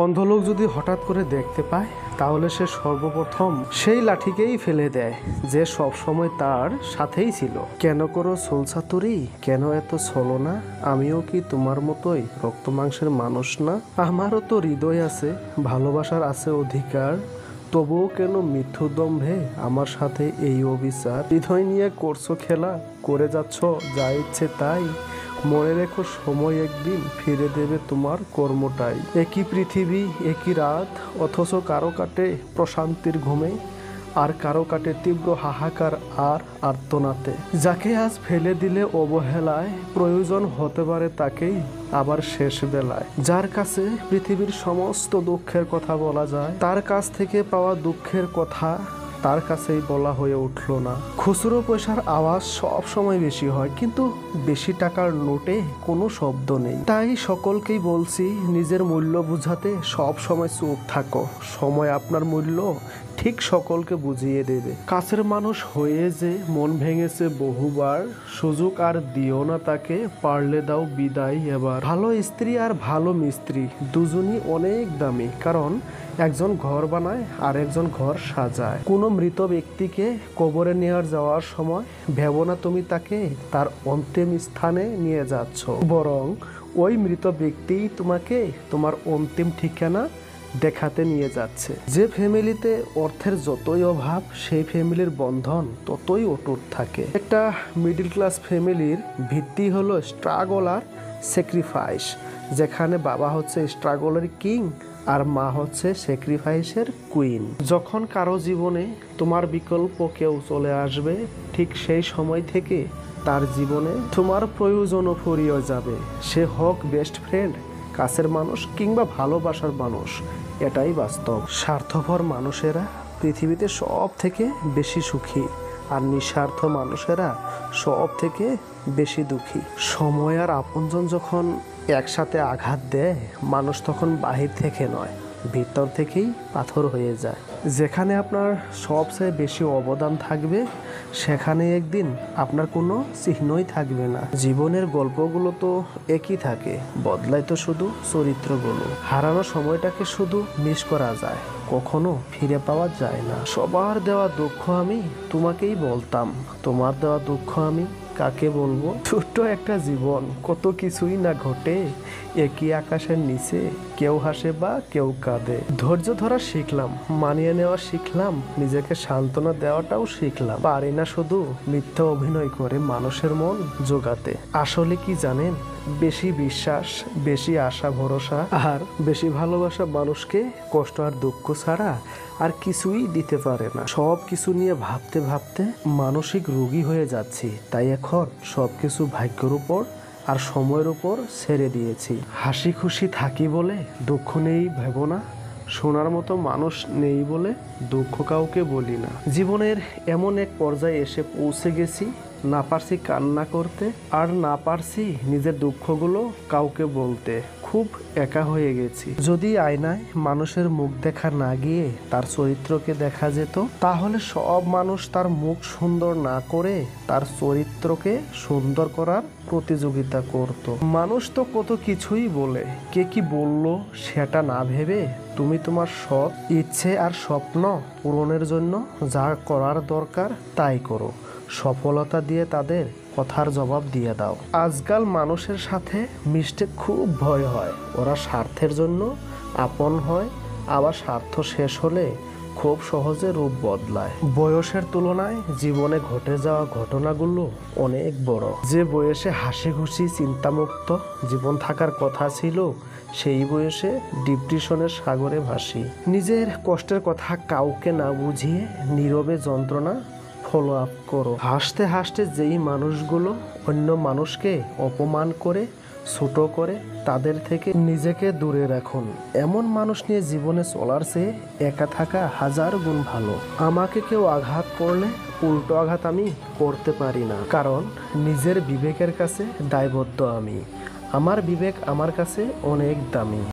অন্ধ লোক যদি হঠাৎ করে দেখতে পায় তাহলে সে সর্বপ্রথম সেই লাঠিকেই ফেলে দেয় যে সব সময় তার সাথেই ছিল। কেন করো ছলছাতুরি, কেন এত ছলনা? আমিও কি তোমার মতোই রক্ত মাংসের মানুষ না? আমারও তো হৃদয় আছে, ভালোবাসার আছে অধিকার, তবুও কেন মিথ্যুদম্ভে আমার সাথে এই অবিচার? হৃদয় নিয়ে করছো খেলা, করে যাচ্ছ যা ইচ্ছে তাই। মনে রেখো সময় একদিন ফিরে দেবে তোমার কর্মটাই। একই পৃথিবী একই রাত, অথচ কারো কাটে প্রশান্তির ঘুমে, আর কারো কাটে তীব্র হাহাকার আর আর্তনাতে। যাকে আজ ফেলে দিলে অবহেলায়, প্রয়োজন হতে পারে তাকেই আবার শেষ বেলায়। যার কাছে পৃথিবীর সমস্ত দুঃখের কথা বলা যায়, তার কাছ থেকে পাওয়া দুঃখের কথা তার কাছেই বলা হয়ে উঠল না। খুচরো পয়সার আওয়াজ সব সময় বেশি হয়, কিন্তু বেশি টাকার নোটে কোনো শব্দ নেই। তাই সকলকেই বলছি, নিজের মূল্য বুঝাতে সব সময় চুপ থাকো। সময় আপনার মূল্য ঠিক সকলকে বুঝিয়ে দেবে। কাছের মানুষ হয়ে যে মন ভেঙেছে বহুবার, সুযোগ আর দিও না তাকে, পারলে দাও বিদায় এবার। ভালো স্ত্রী আর ভালো মিস্ত্রি দুজনই অনেক দামি, কারণ একজন ঘর বানায় আর একজন ঘর সাজায়। কোনো মৃত ব্যক্তিকে কবরে নিয়ে যাওয়ার সময় ভেবো না তুমি তাকে তার অন্তিম স্থানে নিয়ে যাচ্ছ, বরং ওই মৃত ব্যক্তিই তোমাকে তোমার অন্তিম ঠিকানা দেখাতে নিয়ে যাচ্ছে। যে ফ্যামিলিতে অর্থের যতই অভাব, সেই ফ্যামিলির বন্ধন ততই অটুট থাকে। একটা মিডল ক্লাস ফ্যামিলির ভিত্তি হলো স্ট্রাগল আর স্যাক্রিফাইস, যেখানে বাবা হচ্ছে স্ট্রাগলের কিং আর মা হচ্ছে স্যাক্রিফাইসের কুইন। যখন কারো জীবনে তোমার বিকল্প কেউ চলে আসবে, ঠিক সেই সময় থেকে তার জীবনে তোমার প্রয়োজনও ফুরিয়ে যাবে। সে হোক বেস্ট ফ্রেন্ড, কাছের মানুষ কিংবা ভালোবাসার মানুষ, এটাই বাস্তব। স্বার্থপর মানুষেরা পৃথিবীতে সব থেকে বেশি সুখী, আর নিঃস্বার্থ মানুষেরা সব থেকে বেশি দুঃখী। সময় আর আপনজন যখন একসাথে আঘাত দেয়, মানুষ তখন বাহির থেকে নয়, ভিতর থেকেই পাথর হয়ে যায়। যেখানে আপনার সবচেয়ে বেশি অবদান থাকবে, সেখানে একদিন আপনার কোনো চিহ্নই থাকবে না। জীবনের গল্পগুলো তো একই থাকে, বদলায় তো শুধু চরিত্রগুলো। হারানো সময়টাকে শুধু মিস করা যায়, কখনো ফিরে পাওয়া যায় না। সবার দেওয়া দুঃখ আমি তোমাকেই বলতাম, তোমার দেওয়া দুঃখ আমি কাকে বলবো? ছোট্ট একটা জীবন, কত কিছুই না ঘটে একই আকাশের নিচে, কেউ হাসে বা কেউ কাঁদে। ধৈর্য ধরা শিখলাম, মানিয়ে নেওয়া শিখলাম, নিজেকে সান্ত্বনা দেওয়াটাও শিখলাম। পারি না শুধু মিথ্যা অভিনয় করে মানুষের মন জোগাতে। আসলে কি জানেন, বেশি বিশ্বাস, বেশি আশা ভরসা আর বেশি ভালোবাসা মানুষকে কষ্ট আর দুঃখ ছাড়া আর কিছুই দিতে পারে না। সব কিছু নিয়ে ভাবতে ভাবতে মানসিক রোগী হয়ে যাচ্ছি, তাই এখন সবকিছু ভাগ্যের উপর আর সময়ের উপর ছেড়ে দিয়েছি। হাসি খুশি থাকি বলে দুঃখ নেই ভেবো না, শোনার মতো মানুষ নেই বলে দুঃখ কাউকে বলি না। জীবনের এমন এক পর্যায়ে এসে পৌঁছে গেছি, না পারছি কান্না করতে, আর না পারছি নিজের দুঃখগুলো কাউকে বলতে। খুব একা হয়ে গেছি। যদি আয়নায় মানুষের মুখ দেখা না গিয়ে তার চরিত্রকে দেখা যেত, তাহলে সব মানুষ তার মুখ সুন্দর না করে তার চরিত্রকে সুন্দর করার প্রতিযোগিতা করত। মানুষ তো কত কিছুই বলে, কে কি বলল সেটা না ভেবে তুমি তোমার সৎ ইচ্ছে আর স্বপ্ন পূরণের জন্য যা করার দরকার তাই করো। সফলতা দিয়ে তাদের কথার জবাব দিয়ে দাও। আজকাল মানুষের সাথে মিশতে খুব ভয় হয়, ওরা স্বার্থের জন্য আপন হয়, আবার স্বার্থ শেষ হলে খুব সহজে রূপ বদলায়। বয়সের তুলনায় জীবনে ঘটে যাওয়া ঘটনাগুলো অনেক বড়। যে বয়সে হাসি খুশি চিন্তামুক্ত জীবন থাকার কথা ছিল, সেই বয়সে ডিপ্রেশনের সাগরে ভাসি। নিজের কষ্টের কথা কাউকে না বুঝিয়ে নীরবে যন্ত্রণা ফলো আপ করো। হাসতে হাসতে যেই মানুষগুলো অন্য মানুষকে অপমান করে, ছোট করে, তাদের থেকে নিজেকে দূরে রাখুন। এমন মানুষ নিয়ে জীবনে চলার চেয়ে একা থাকা হাজার গুণ ভালো। আমাকে কেউ আঘাত করলে উল্টো আঘাত আমি করতে পারি না, কারণ নিজের বিবেকের কাছে দায়বদ্ধ আমি। আমার বিবেক আমার কাছে অনেক দামি।